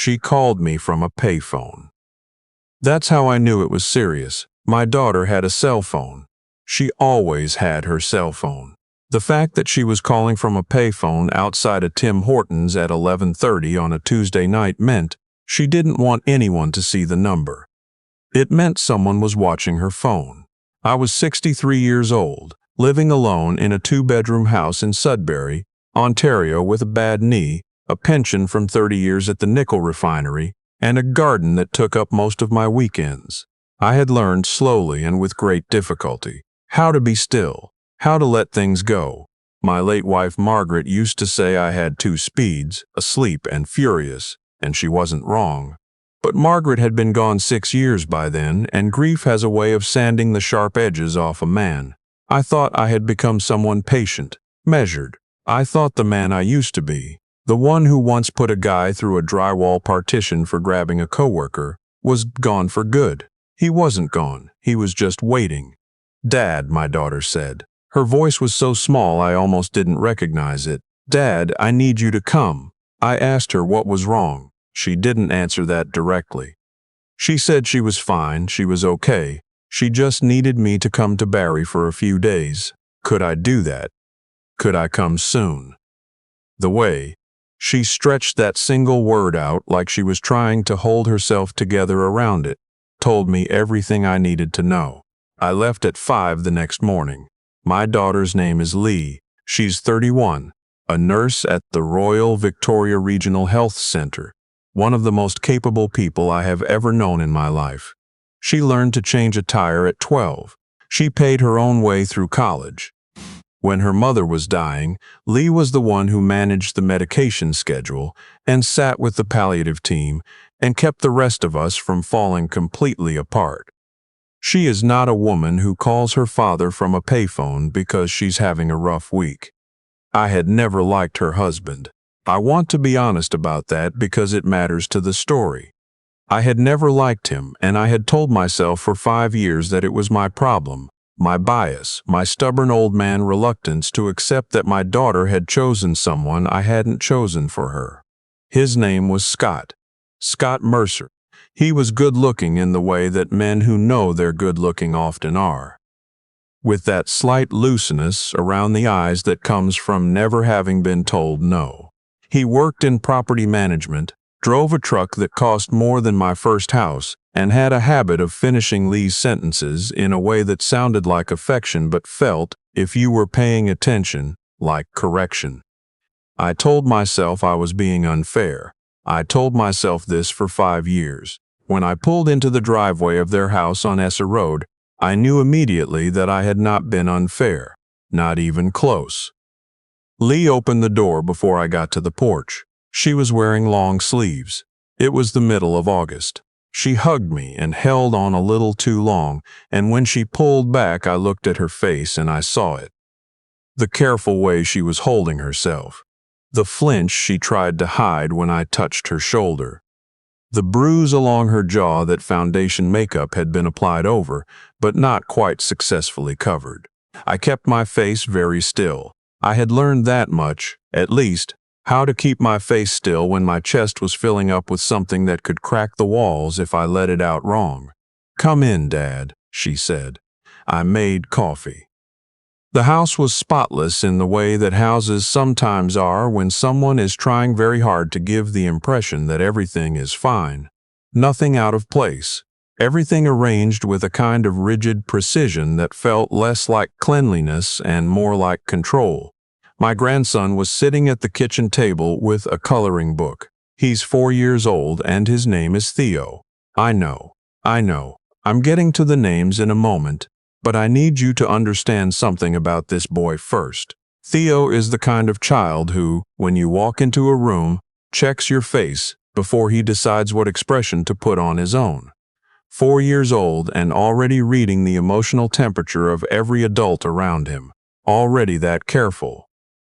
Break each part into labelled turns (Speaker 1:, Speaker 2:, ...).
Speaker 1: She called me from a payphone. That's how I knew it was serious. My daughter had a cell phone. She always had her cell phone. The fact that she was calling from a payphone outside of Tim Hortons at 11:30 on a Tuesday night meant she didn't want anyone to see the number. It meant someone was watching her phone. I was 63 years old, living alone in a two-bedroom house in Sudbury, Ontario with a bad knee, a pension from 30 years at the nickel refinery, and a garden that took up most of my weekends. I had learned slowly and with great difficulty how to be still, how to let things go. My late wife Margaret used to say I had two speeds, asleep and furious, and she wasn't wrong. But Margaret had been gone 6 years by then, and grief has a way of sanding the sharp edges off a man. I thought I had become someone patient, measured. I thought the man I used to be, the one who once put a guy through a drywall partition for grabbing a coworker, was gone for good. He wasn't gone, he was just waiting. "Dad," my daughter said. Her voice was so small I almost didn't recognize it. "Dad, I need you to come." I asked her what was wrong. She didn't answer that directly. She said she was fine, she was okay. She just needed me to come to Barrie for a few days. Could I do that? Could I come soon? The way she stretched that single word out like she was trying to hold herself together around it told me everything I needed to know. I left at 5 the next morning. My daughter's name is Lee. She's 31, a nurse at the Royal Victoria Regional Health Centre, one of the most capable people I have ever known in my life. She learned to change a tire at 12. She paid her own way through college. When her mother was dying, Lee was the one who managed the medication schedule and sat with the palliative team and kept the rest of us from falling completely apart. She is not a woman who calls her father from a payphone because she's having a rough week. I had never liked her husband. I want to be honest about that because it matters to the story. I had never liked him, and I had told myself for 5 years that it was my problem, my bias, my stubborn old man reluctance to accept that my daughter had chosen someone I hadn't chosen for her. His name was Scott Mercer. He was good-looking in the way that men who know they're good-looking often are, with that slight looseness around the eyes that comes from never having been told no. He worked in property management, drove a truck that cost more than my first house, and had a habit of finishing Lee's sentences in a way that sounded like affection but felt, if you were paying attention, like correction. I told myself I was being unfair. I told myself this for 5 years. When I pulled into the driveway of their house on Essa Road, I knew immediately that I had not been unfair, not even close. Lee opened the door before I got to the porch. She was wearing long sleeves. It was the middle of August. She hugged me and held on a little too long, and when she pulled back, I looked at her face and I saw it. The careful way she was holding herself. The flinch she tried to hide when I touched her shoulder. The bruise along her jaw that foundation makeup had been applied over, but not quite successfully covered. I kept my face very still. I had learned that much, at least, how to keep my face still when my chest was filling up with something that could crack the walls if I let it out wrong. "Come in, Dad," she said. I made coffee. The house was spotless in the way that houses sometimes are when someone is trying very hard to give the impression that everything is fine. Nothing out of place. Everything arranged with a kind of rigid precision that felt less like cleanliness and more like control. My grandson was sitting at the kitchen table with a coloring book. He's 4 years old and his name is Theo. I know. I'm getting to the names in a moment, but I need you to understand something about this boy first. Theo is the kind of child who, when you walk into a room, checks your face before he decides what expression to put on his own. 4 years old and already reading the emotional temperature of every adult around him. Already that careful.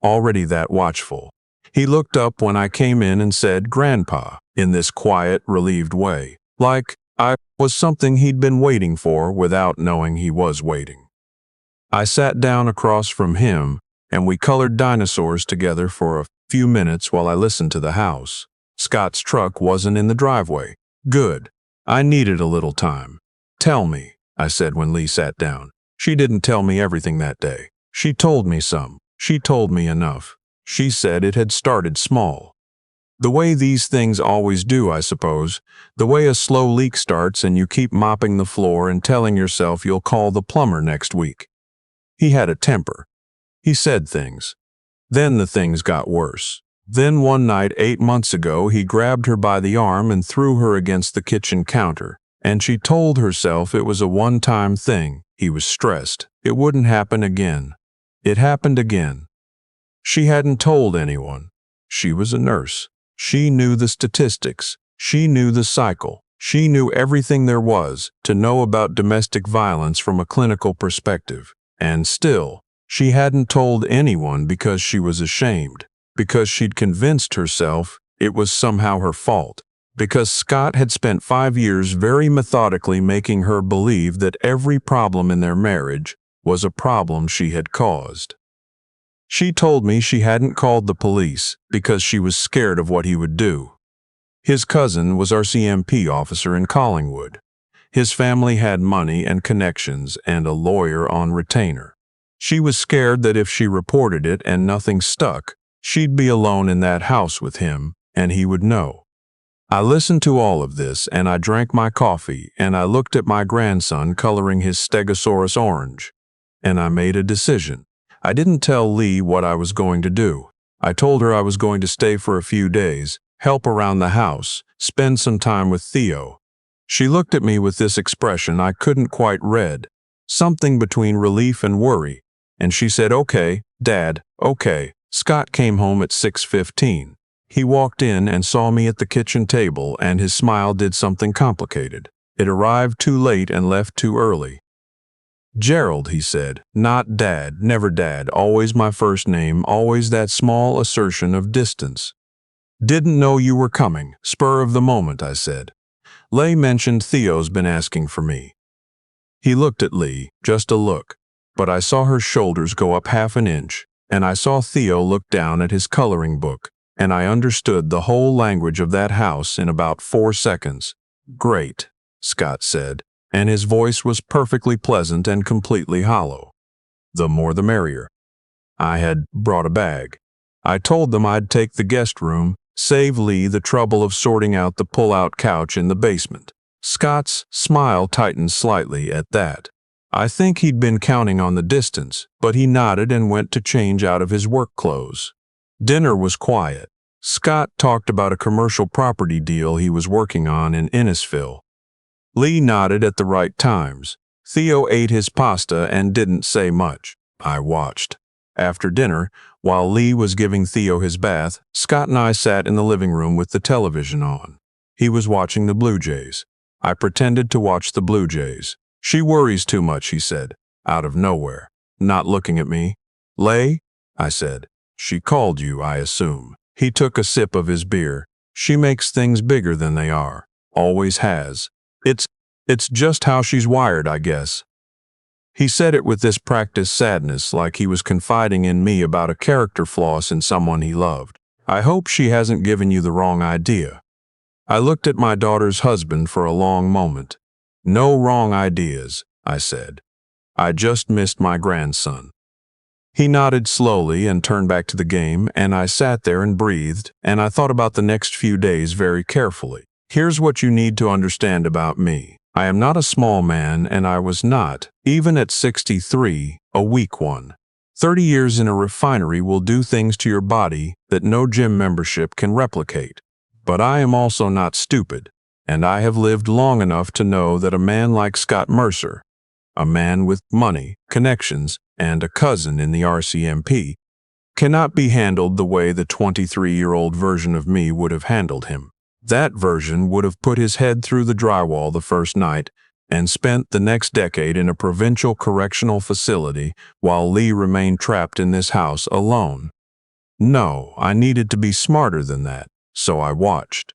Speaker 1: Already that watchful. He looked up when I came in and said, "Grandpa," in this quiet, relieved way, like I was something he'd been waiting for without knowing he was waiting. I sat down across from him, and we colored dinosaurs together for a few minutes while I listened to the house. Scott's truck wasn't in the driveway. Good. I needed a little time. Tell me, I said when Lee sat down. She didn't tell me everything that day. She told me some. She told me enough. She said it had started small. The way these things always do, I suppose. The way a slow leak starts and you keep mopping the floor and telling yourself you'll call the plumber next week. He had a temper. He said things. Then the things got worse. Then one night 8 months ago, he grabbed her by the arm and threw her against the kitchen counter. And she told herself it was a one-time thing. He was stressed. It wouldn't happen again. It happened again. She hadn't told anyone. She was a nurse. She knew the statistics. She knew the cycle. She knew everything there was to know about domestic violence from a clinical perspective. And still, she hadn't told anyone because she was ashamed, because she'd convinced herself it was somehow her fault, because Scott had spent 5 years very methodically making her believe that every problem in their marriage was a problem she had caused. She told me she hadn't called the police because she was scared of what he would do. His cousin was RCMP officer in Collingwood. His family had money and connections and a lawyer on retainer. She was scared that if she reported it and nothing stuck, she'd be alone in that house with him, and he would know. I listened to all of this, and I drank my coffee, and I looked at my grandson coloring his Stegosaurus orange. And I made a decision. I didn't tell Lee what I was going to do. I told her I was going to stay for a few days, help around the house, spend some time with Theo. She looked at me with this expression I couldn't quite read, something between relief and worry, and she said, "Okay, Dad, okay." Scott came home at 6:15. He walked in and saw me at the kitchen table, and his smile did something complicated. It arrived too late and left too early. "Gerald," he said, "not Dad, never Dad, always my first name, always that small assertion of distance." "Didn't know you were coming, spur of the moment," I said. "Leigh mentioned Theo's been asking for me." He looked at Lee, just a look, but I saw her shoulders go up half an inch, and I saw Theo look down at his coloring book, and I understood the whole language of that house in about 4 seconds. "Great," Scott said, and his voice was perfectly pleasant and completely hollow. "The more the merrier." I had brought a bag. I told them I'd take the guest room, save Lee the trouble of sorting out the pull-out couch in the basement. Scott's smile tightened slightly at that. I think he'd been counting on the distance, but he nodded and went to change out of his work clothes. Dinner was quiet. Scott talked about a commercial property deal he was working on in Innisfil. Lee nodded at the right times. Theo ate his pasta and didn't say much. I watched. After dinner, while Lee was giving Theo his bath, Scott and I sat in the living room with the television on. He was watching the Blue Jays. I pretended to watch the Blue Jays. "She worries too much," he said, out of nowhere, not looking at me. "Leigh?" I said. "She called you, I assume." He took a sip of his beer. "She makes things bigger than they are. Always has. It's just how she's wired, I guess." He said it with this practiced sadness, like he was confiding in me about a character flaw in someone he loved. "I hope she hasn't given you the wrong idea." I looked at my daughter's husband for a long moment. "No wrong ideas," I said. "I just missed my grandson." He nodded slowly and turned back to the game, and I sat there and breathed, and I thought about the next few days very carefully. Here's what you need to understand about me. I am not a small man, and I was not, even at 63, a weak one. 30 years in a refinery will do things to your body that no gym membership can replicate. But I am also not stupid, and I have lived long enough to know that a man like Scott Mercer, a man with money, connections, and a cousin in the RCMP, cannot be handled the way the 23-year-old version of me would have handled him. That version would have put his head through the drywall the first night and spent the next decade in a provincial correctional facility while Lee remained trapped in this house alone. No, I needed to be smarter than that, so I watched.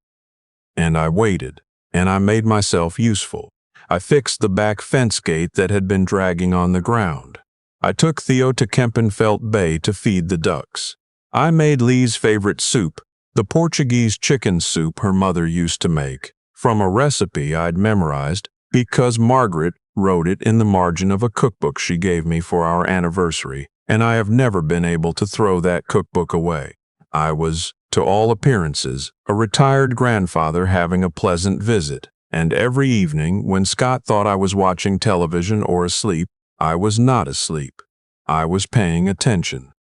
Speaker 1: And I waited, and I made myself useful. I fixed the back fence gate that had been dragging on the ground. I took Theo to Kempenfelt Bay to feed the ducks. I made Lee's favorite soup, The Portuguese chicken soup her mother used to make, from a recipe I'd memorized because Margaret wrote it in the margin of a cookbook she gave me for our anniversary, and I have never been able to throw that cookbook away. I was, to all appearances, a retired grandfather having a pleasant visit, and every evening, when Scott thought I was watching television or asleep, I was not asleep. I was paying attention.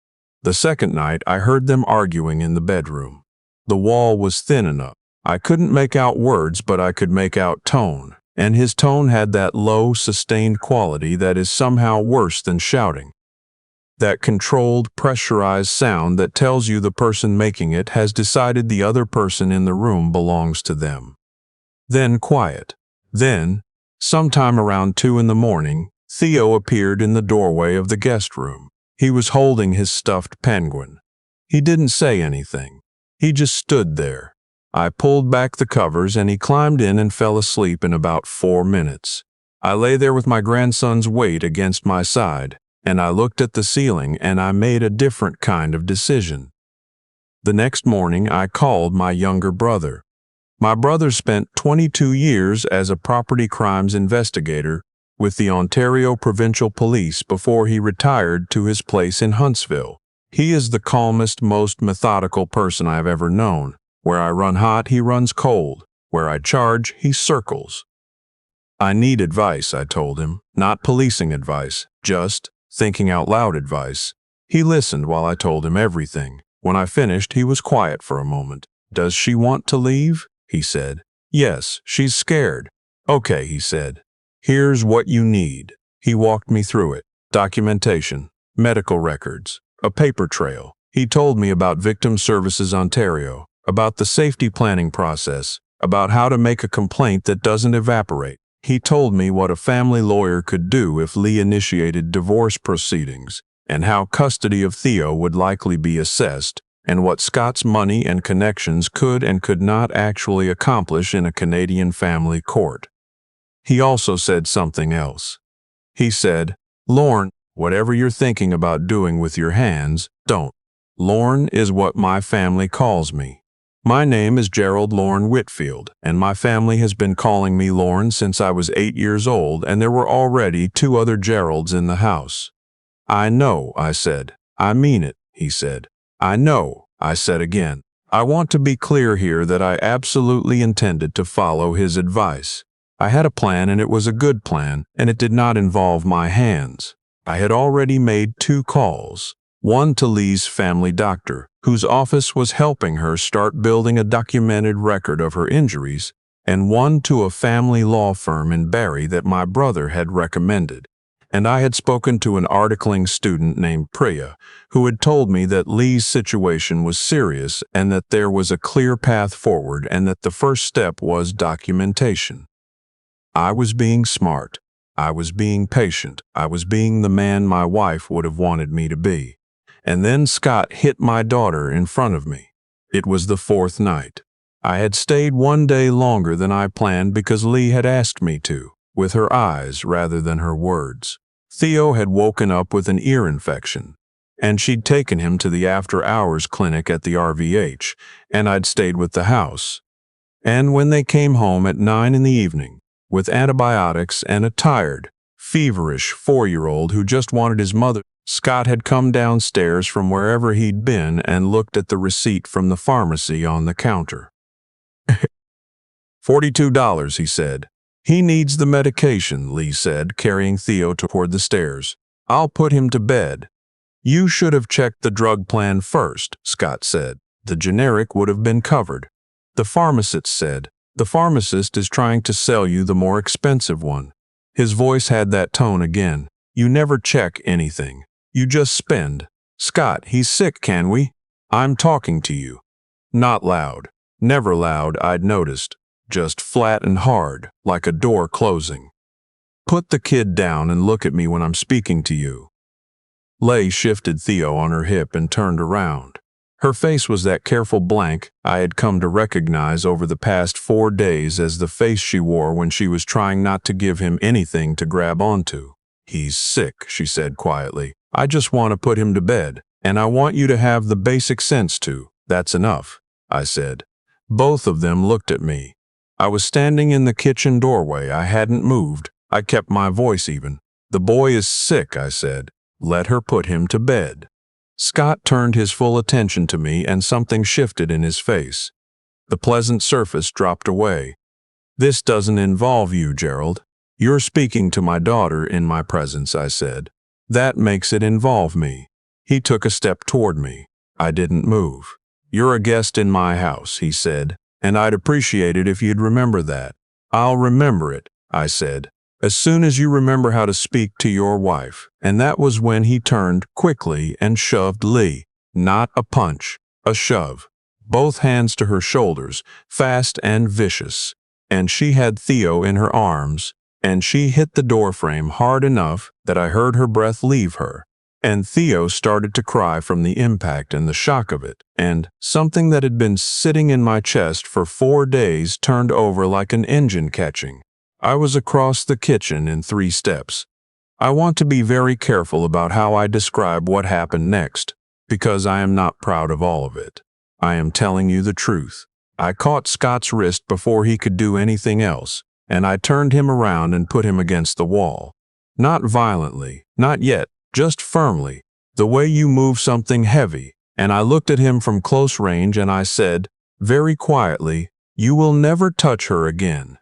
Speaker 1: The second night, I heard them arguing in the bedroom. The wall was thin enough. I couldn't make out words, but I could make out tone, and his tone had that low, sustained quality that is somehow worse than shouting. That controlled, pressurized sound that tells you the person making it has decided the other person in the room belongs to them. Then quiet. Then, sometime around 2 in the morning, Theo appeared in the doorway of the guest room. He was holding his stuffed penguin. He didn't say anything. He just stood there. I pulled back the covers and he climbed in and fell asleep in about 4 minutes. I lay there with my grandson's weight against my side, and I looked at the ceiling and I made a different kind of decision. The next morning I called my younger brother. My brother spent 22 years as a property crimes investigator with the Ontario Provincial Police before he retired to his place in Huntsville. He is the calmest, most methodical person I have ever known. Where I run hot, he runs cold. Where I charge, he circles. I need advice, I told him. Not policing advice, just thinking out loud advice. He listened while I told him everything. When I finished, he was quiet for a moment. Does she want to leave? He said. Yes, she's scared. Okay, he said. Here's what you need. He walked me through it. Documentation, medical records, a paper trail. He told me about Victim Services Ontario, about the safety planning process, about how to make a complaint that doesn't evaporate. He told me what a family lawyer could do if Lee initiated divorce proceedings, and how custody of Theo would likely be assessed, and what Scott's money and connections could and could not actually accomplish in a Canadian family court. He also said something else. He said, Lorne, whatever you're thinking about doing with your hands, don't. Lorne is what my family calls me. My name is Gerald Lorne Whitfield, and my family has been calling me Lorne since I was 8 years old, and there were already 2 other Geralds in the house. I know, I said. I mean it, he said. I know, I said again. I want to be clear here that I absolutely intended to follow his advice. I had a plan, and it was a good plan, and it did not involve my hands. I had already made 2 calls. One to Lee's family doctor, whose office was helping her start building a documented record of her injuries, and one to a family law firm in Barrie that my brother had recommended. And I had spoken to an articling student named Priya, who had told me that Lee's situation was serious and that there was a clear path forward and that the first step was documentation. I was being smart. I was being patient. I was being the man my wife would have wanted me to be. And then Scott hit my daughter in front of me. It was the 4th night. I had stayed 1 day longer than I planned because Lee had asked me to, with her eyes rather than her words. Theo had woken up with an ear infection, and she'd taken him to the after-hours clinic at the RVH, and I'd stayed with the house. And when they came home at 9 in the evening, with antibiotics and a tired, feverish 4-year-old who just wanted his mother, Scott had come downstairs from wherever he'd been and looked at the receipt from the pharmacy on the counter. $42, he said. He needs the medication, Lee said, carrying Theo toward the stairs. I'll put him to bed. You should have checked the drug plan first, Scott said. The generic would have been covered. The pharmacist said, the pharmacist is trying to sell you the more expensive one. His voice had that tone again. You never check anything. You just spend. Scott, he's sick, can we? I'm talking to you. Not loud. Never loud, I'd noticed. Just flat and hard, like a door closing. Put the kid down and look at me when I'm speaking to you. Leigh shifted Theo on her hip and turned around. Her face was that careful blank I had come to recognize over the past 4 days as the face she wore when she was trying not to give him anything to grab onto. He's sick, she said quietly. I just want to put him to bed, and I want you to have the basic sense to. That's enough. I said. Both of them looked at me. I was standing in the kitchen doorway. I hadn't moved. I kept my voice even. "The boy is sick," I said. "Let her put him to bed." Scott turned his full attention to me and something shifted in his face. The pleasant surface dropped away. "This doesn't involve you, Gerald. You're speaking to my daughter in my presence," I said. "That makes it involve me." He took a step toward me. I didn't move. "You're a guest in my house," he said, "and I'd appreciate it if you'd remember that." "I'll remember it," I said, "as soon as you remember how to speak to your wife." And that was when he turned quickly and shoved Lee. Not a punch, a shove. Both hands to her shoulders, fast and vicious. And she had Theo in her arms, and she hit the doorframe hard enough that I heard her breath leave her. And Theo started to cry from the impact and the shock of it, and something that had been sitting in my chest for 4 days turned over like an engine catching. I was across the kitchen in 3 steps. I want to be very careful about how I describe what happened next, because I am not proud of all of it. I am telling you the truth. I caught Scott's wrist before he could do anything else, and I turned him around and put him against the wall. Not violently, not yet, just firmly, the way you move something heavy, and I looked at him from close range and I said, very quietly, "You will never touch her again."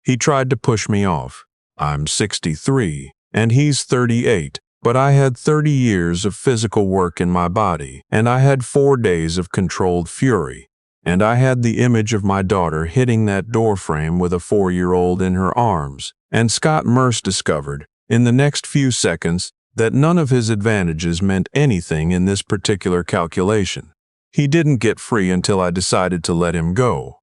Speaker 1: He tried to push me off. I'm 63, and he's 38, but I had 30 years of physical work in my body, and I had 4 days of controlled fury, and I had the image of my daughter hitting that doorframe with a 4-year-old in her arms, and Scott Merce discovered, in the next few seconds, that none of his advantages meant anything in this particular calculation. He didn't get free until I decided to let him go.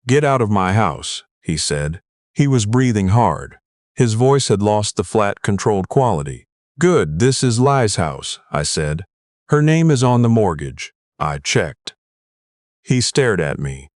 Speaker 1: "Get out of my house," he said. He was breathing hard. His voice had lost the flat, controlled quality. "Good, this is Li's house," I said. "Her name is on the mortgage." I checked. He stared at me.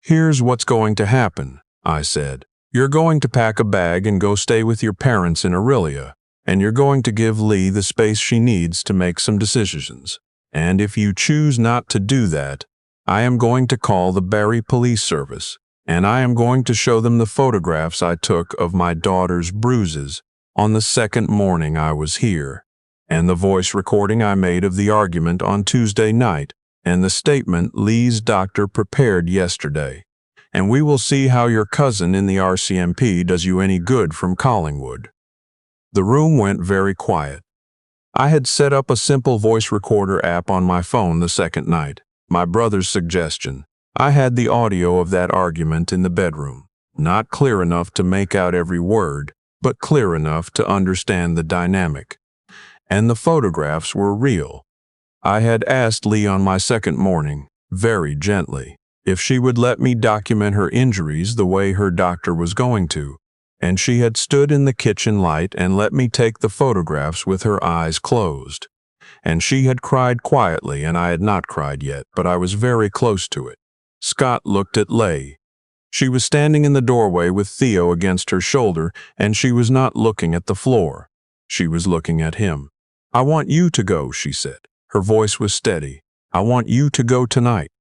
Speaker 1: "Here's what's going to happen," I said. "You're going to pack a bag and go stay with your parents in Aurelia. And you're going to give Lee the space she needs to make some decisions. And if you choose not to do that, I am going to call the Barrie Police Service, and I am going to show them the photographs I took of my daughter's bruises on the second morning I was here, and the voice recording I made of the argument on Tuesday night, and the statement Lee's doctor prepared yesterday. And we will see how your cousin in the RCMP does you any good from Collingwood." The room went very quiet. I had set up a simple voice recorder app on my phone the second night, my brother's suggestion. I had the audio of that argument in the bedroom, not clear enough to make out every word, but clear enough to understand the dynamic. And the photographs were real. I had asked Lee on my second morning, very gently, if she would let me document her injuries the way her doctor was going to. And she had stood in the kitchen light and let me take the photographs with her eyes closed. And she had cried quietly, and I had not cried yet, but I was very close to it. Scott looked at Leigh. She was standing in the doorway with Theo against her shoulder, and she was not looking at the floor. She was looking at him. "I want you to go," she said. Her voice was steady. "I want you to go tonight."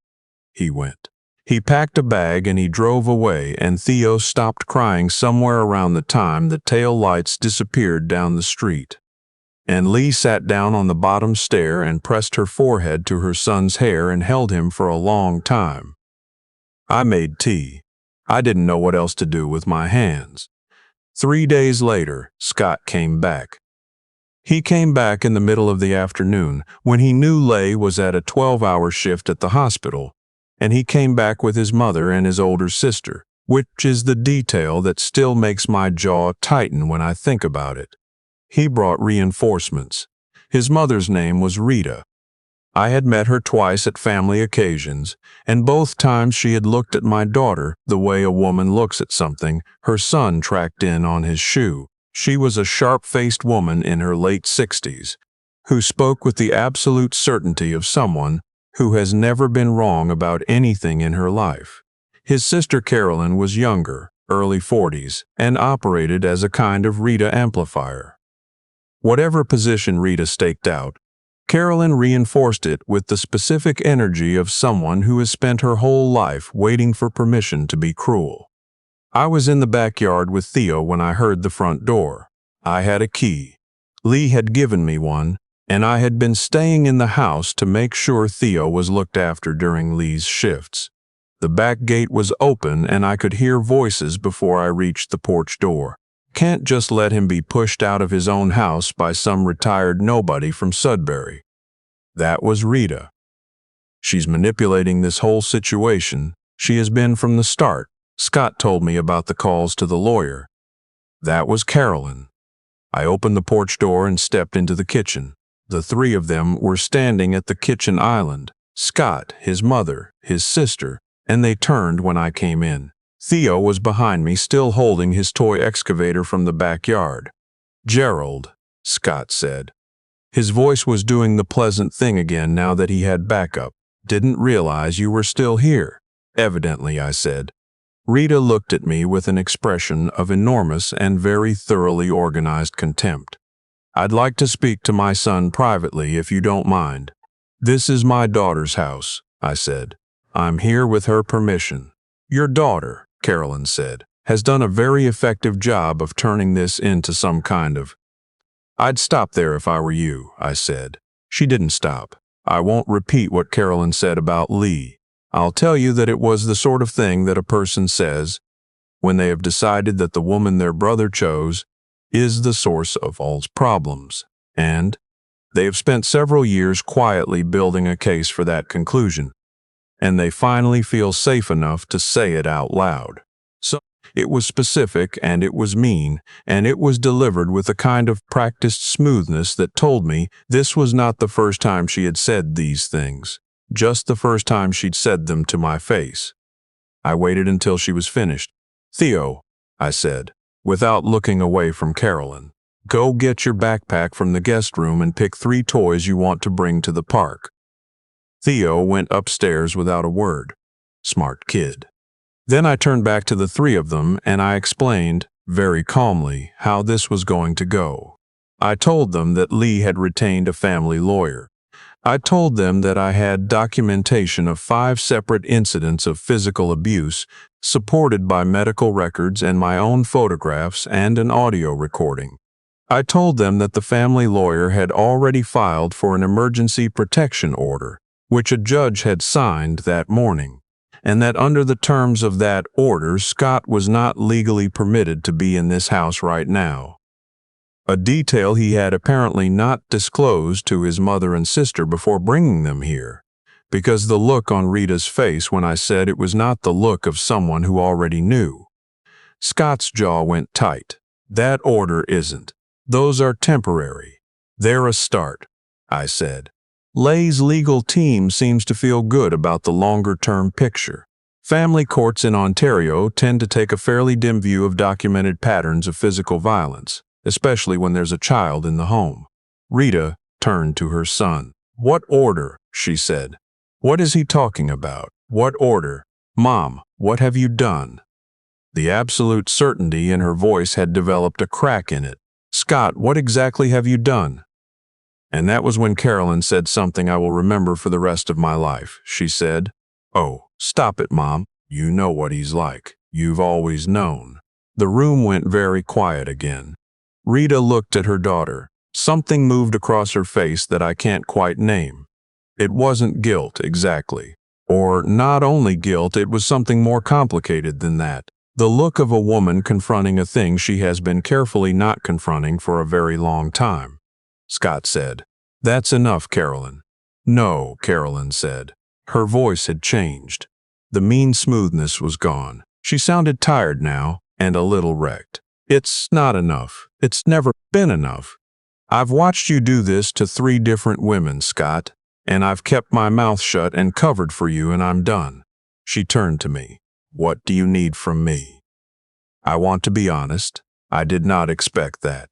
Speaker 1: He went. He packed a bag and he drove away, and Theo stopped crying somewhere around the time the tail lights disappeared down the street. And Lee sat down on the bottom stair and pressed her forehead to her son's hair and held him for a long time. I made tea. I didn't know what else to do with my hands. 3 days later, Scott came back. He came back in the middle of the afternoon when he knew Leigh was at a 12-hour shift at the hospital. And he came back with his mother and his older sister, which is the detail that still makes my jaw tighten when I think about it. He brought reinforcements. His mother's name was Rita. I had met her twice at family occasions, and both times she had looked at my daughter the way a woman looks at something her son tracked in on his shoe. She was a sharp-faced woman in her late 60s, who spoke with the absolute certainty of someone who has never been wrong about anything in her life. His sister Carolyn was younger, early 40s, and operated as a kind of Rita amplifier. Whatever position Rita staked out, Carolyn reinforced it with the specific energy of someone who has spent her whole life waiting for permission to be cruel. I was in the backyard with Theo when I heard the front door. I had a key. Lee had given me one, and I had been staying in the house to make sure Theo was looked after during Lee's shifts. The back gate was open and I could hear voices before I reached the porch door. Can't just let him be pushed out of his own house by some retired nobody from Sudbury. That was Rita. She's manipulating this whole situation. She has been from the start. Scott told me about the calls to the lawyer. That was Carolyn. I opened the porch door and stepped into the kitchen. The three of them were standing at the kitchen island. Scott, his mother, his sister, and they turned when I came in. Theo was behind me, still holding his toy excavator from the backyard. "Gerald," Scott said. His voice was doing the pleasant thing again now that he had backup. "Didn't realize you were still here." "Evidently," I said. Rita looked at me with an expression of enormous and very thoroughly organized contempt. "I'd like to speak to my son privately if you don't mind." "This is my daughter's house," I said. "I'm here with her permission." "Your daughter," Carolyn said, "has done a very effective job of turning this into some kind of—" "I'd stop there if I were you," I said. She didn't stop. "I won't repeat what Carolyn said about Lee. I'll tell you that it was the sort of thing that a person says when they have decided that the woman their brother chose is the source of all problems, and they have spent several years quietly building a case for that conclusion, and they finally feel safe enough to say it out loud. So it was specific and it was mean, and it was delivered with a kind of practiced smoothness that told me this was not the first time she had said these things, just the first time she'd said them to my face. I waited until she was finished. "Theo," I said, without looking away from Carolyn, "go get your backpack from the guest room and pick 3 toys you want to bring to the park." Theo went upstairs without a word. Smart kid. Then I turned back to the 3 of them and I explained, very calmly, how this was going to go. I told them that Lee had retained a family lawyer. I told them that I had documentation of 5 separate incidents of physical abuse, supported by medical records and my own photographs and an audio recording. I told them that the family lawyer had already filed for an emergency protection order, which a judge had signed that morning, and that under the terms of that order, Scott was not legally permitted to be in this house right now. A detail he had apparently not disclosed to his mother and sister before bringing them here, because the look on Rita's face when I said it was not the look of someone who already knew. Scott's jaw went tight. "That order isn't. Those are temporary. They're a start," I said. "Lay's legal team seems to feel good about the longer-term picture. Family courts in Ontario tend to take a fairly dim view of documented patterns of physical violence, especially when there's a child in the home." Rita turned to her son. "What order?" she said. "What is he talking about? What order? Mom, what have you done?" The absolute certainty in her voice had developed a crack in it. "Scott, what exactly have you done?" And that was when Carolyn said something I will remember for the rest of my life. She said, "Oh, stop it, Mom. You know what he's like. You've always known." The room went very quiet again. Rita looked at her daughter. Something moved across her face that I can't quite name. It wasn't guilt, exactly. Or not only guilt, it was something more complicated than that. The look of a woman confronting a thing she has been carefully not confronting for a very long time. Scott said, "That's enough, Carolyn." "No," Carolyn said. Her voice had changed. The mean smoothness was gone. She sounded tired now and a little wrecked. "It's not enough. It's never been enough. I've watched you do this to 3 different women, Scott, and I've kept my mouth shut and covered for you, and I'm done." She turned to me. "What do you need from me?" I want to be honest. I did not expect that.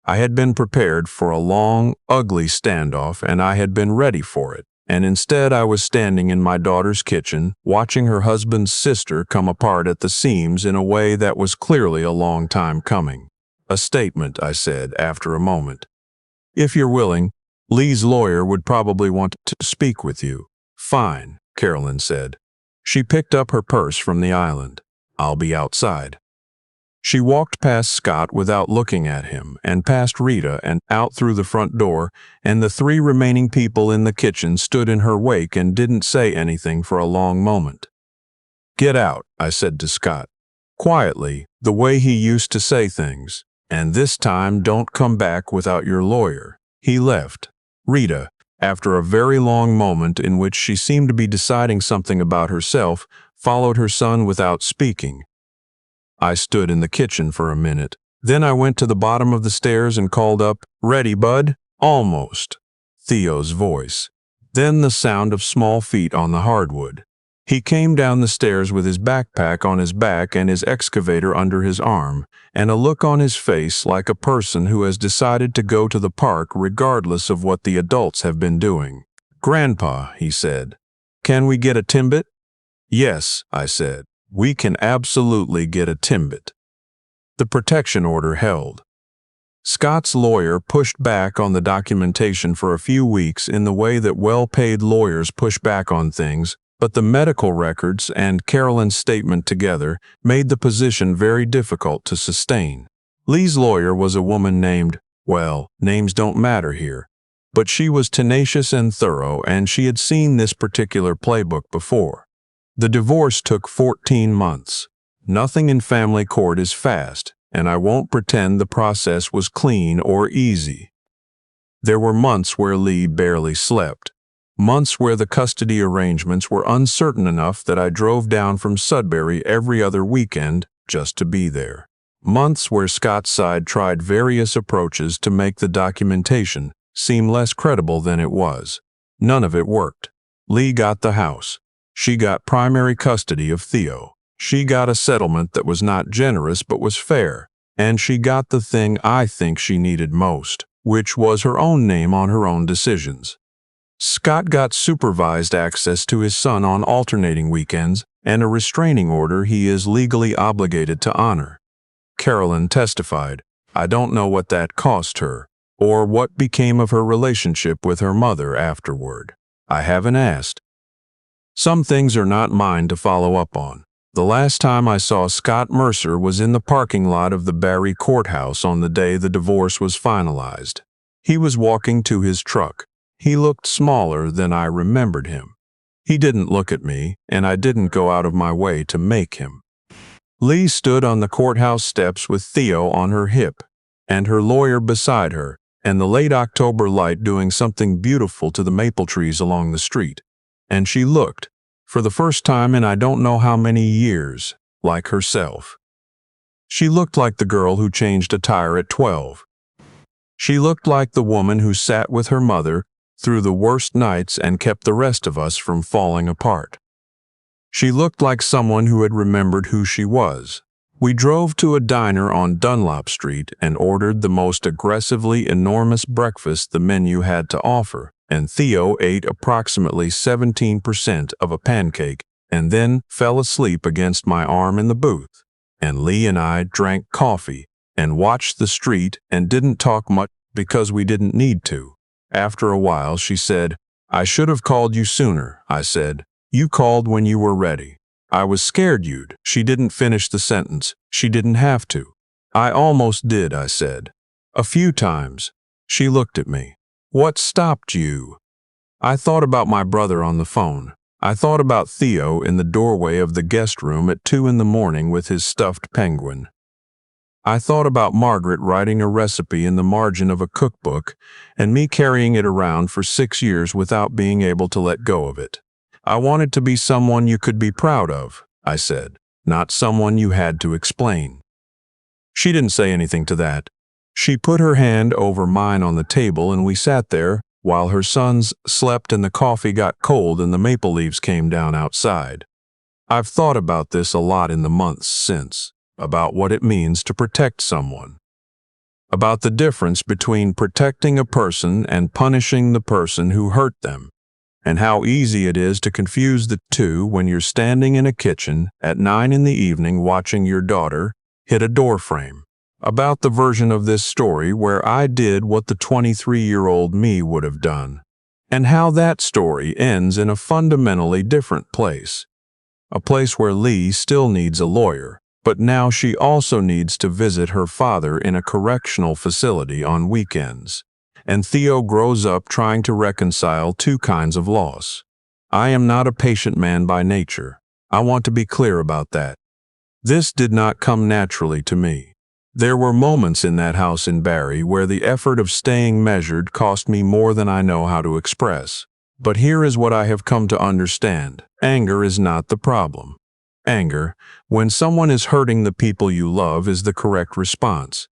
Speaker 1: I had been prepared for a long, ugly standoff, and I had been ready for it. And instead I was standing in my daughter's kitchen, watching her husband's sister come apart at the seams in a way that was clearly a long time coming. "A statement," I said after a moment. "If you're willing, Lee's lawyer would probably want to speak with you. Fine, Carolyn said. She picked up her purse from the island. I'll be outside. She walked past Scott without looking at him, and past Rita and out through the front door, and the three remaining people in the kitchen stood in her wake and didn't say anything for a long moment. Get out, I said to Scott. Quietly, the way he used to say things. And this time don't come back without your lawyer. He left. Rita, after a very long moment in which she seemed to be deciding something about herself, followed her son without speaking. I stood in the kitchen for a minute. Then I went to the bottom of the stairs and called up, "Ready, bud?" Almost. Theo's voice. Then the sound of small feet on the hardwood. He came down the stairs with his backpack on his back and his excavator under his arm, and a look on his face like a person who has decided to go to the park regardless of what the adults have been doing. "Grandpa," he said, "can we get a Timbit?" "Yes," I said, "we can absolutely get a Timbit." The protection order held. Scott's lawyer pushed back on the documentation for a few weeks in the way that well-paid lawyers push back on things, but the medical records and Carolyn's statement together made the position very difficult to sustain. Lee's lawyer was a woman named, well, names don't matter here, but she was tenacious and thorough, and she had seen this particular playbook before. The divorce took 14 months. Nothing in family court is fast, and I won't pretend the process was clean or easy. There were months where Lee barely slept. Months where the custody arrangements were uncertain enough that I drove down from Sudbury every other weekend just to be there. Months where Scott's side tried various approaches to make the documentation seem less credible than it was. None of it worked. Lee got the house. She got primary custody of Theo. She got a settlement that was not generous but was fair. And she got the thing I think she needed most, which was her own name on her own decisions. Scott got supervised access to his son on alternating weekends and a restraining order he is legally obligated to honor. Carolyn testified, "I don't know what that cost her, or what became of her relationship with her mother afterward. I haven't asked. Some things are not mine to follow up on. The last time I saw Scott Mercer was in the parking lot of the Barry courthouse on the day the divorce was finalized. He was walking to his truck. He looked smaller than I remembered him. He didn't look at me, and I didn't go out of my way to make him." Lee stood on the courthouse steps with Theo on her hip, and her lawyer beside her, and the late October light doing something beautiful to the maple trees along the street. And she looked, for the first time in I don't know how many years, like herself. She looked like the girl who changed a tire at 12. She looked like the woman who sat with her mother through the worst nights and kept the rest of us from falling apart. She looked like someone who had remembered who she was. We drove to a diner on Dunlop Street and ordered the most aggressively enormous breakfast the menu had to offer, and Theo ate approximately 17% of a pancake and then fell asleep against my arm in the booth. And Lee and I drank coffee and watched the street and didn't talk much because we didn't need to. After a while, she said, "I should have called you sooner," I said. "You called when you were ready." "I was scared you'd." She didn't finish the sentence. She didn't have to. "I almost did," I said. "A few times." She looked at me. "What stopped you?" I thought about my brother on the phone. I thought about Theo in the doorway of the guest room at 2 in the morning with his stuffed penguin. I thought about Margaret writing a recipe in the margin of a cookbook and me carrying it around for 6 years without being able to let go of it. "I wanted to be someone you could be proud of," I said, "not someone you had to explain." She didn't say anything to that. She put her hand over mine on the table and we sat there while her sons slept and the coffee got cold and the maple leaves came down outside. I've thought about this a lot in the months since, about what it means to protect someone. About the difference between protecting a person and punishing the person who hurt them, and how easy it is to confuse the two when you're standing in a kitchen at 9 in the evening watching your daughter hit a door frame. about the version of this story where I did what the 23-year-old me would have done, and how that story ends in a fundamentally different place. A place where Lee still needs a lawyer, but now she also needs to visit her father in a correctional facility on weekends. And Theo grows up trying to reconcile two kinds of loss. I am not a patient man by nature. I want to be clear about that. This did not come naturally to me. There were moments in that house in Barrie where the effort of staying measured cost me more than I know how to express. But here is what I have come to understand. Anger is not the problem. Anger, when someone is hurting the people you love, is the correct response.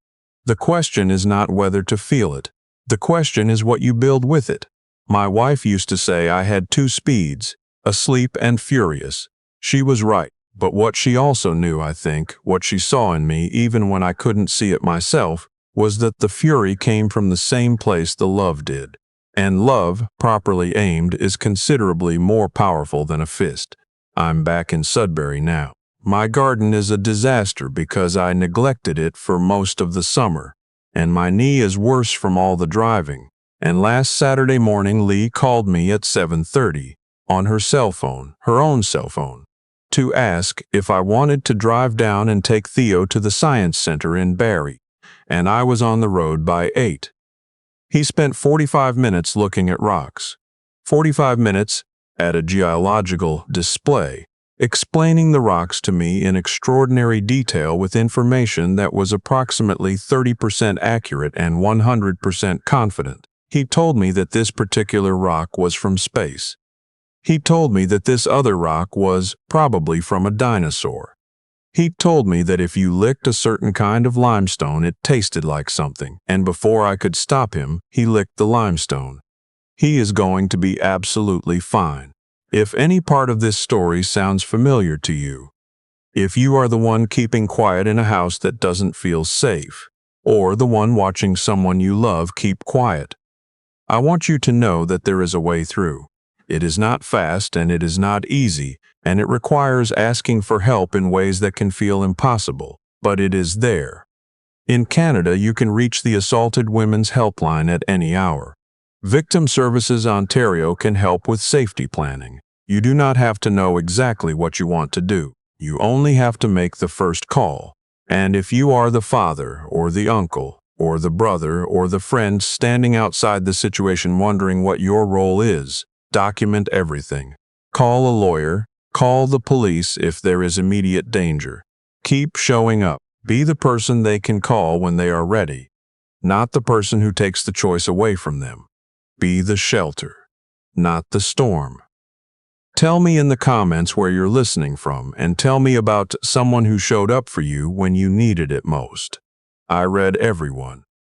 Speaker 1: The question is not whether to feel it. The question is what you build with it. My wife used to say I had two speeds, asleep and furious. She was right, but what she also knew, I think, what she saw in me even when I couldn't see it myself, was that the fury came from the same place the love did. And love, properly aimed, is considerably more powerful than a fist. I'm back in Sudbury now. My garden is a disaster because I neglected it for most of the summer, and my knee is worse from all the driving. And last Saturday morning Lee called me at 7:30 on her cell phone, her own cell phone, to ask if I wanted to drive down and take Theo to the science center in Barrie, and I was on the road by 8. He spent 45 minutes looking at rocks, 45 minutes at a geological display, explaining the rocks to me in extraordinary detail with information that was approximately 30% accurate and 100% confident. He told me that this particular rock was from space. He told me that this other rock was probably from a dinosaur. He told me that if you licked a certain kind of limestone, it tasted like something, and before I could stop him, he licked the limestone. He is going to be absolutely fine. If any part of this story sounds familiar to you, if you are the one keeping quiet in a house that doesn't feel safe, or the one watching someone you love keep quiet, I want you to know that there is a way through. It is not fast and it is not easy, and it requires asking for help in ways that can feel impossible, but it is there. In Canada, you can reach the Assaulted Women's Helpline at any hour. Victim Services Ontario can help with safety planning. You do not have to know exactly what you want to do. You only have to make the first call. And if you are the father or the uncle or the brother or the friend standing outside the situation wondering what your role is, document everything. Call a lawyer. Call the police if there is immediate danger. Keep showing up. Be the person they can call when they are ready, not the person who takes the choice away from them. Be the shelter, not the storm. Tell me in the comments where you're listening from, and tell me about someone who showed up for you when you needed it most. I read everyone.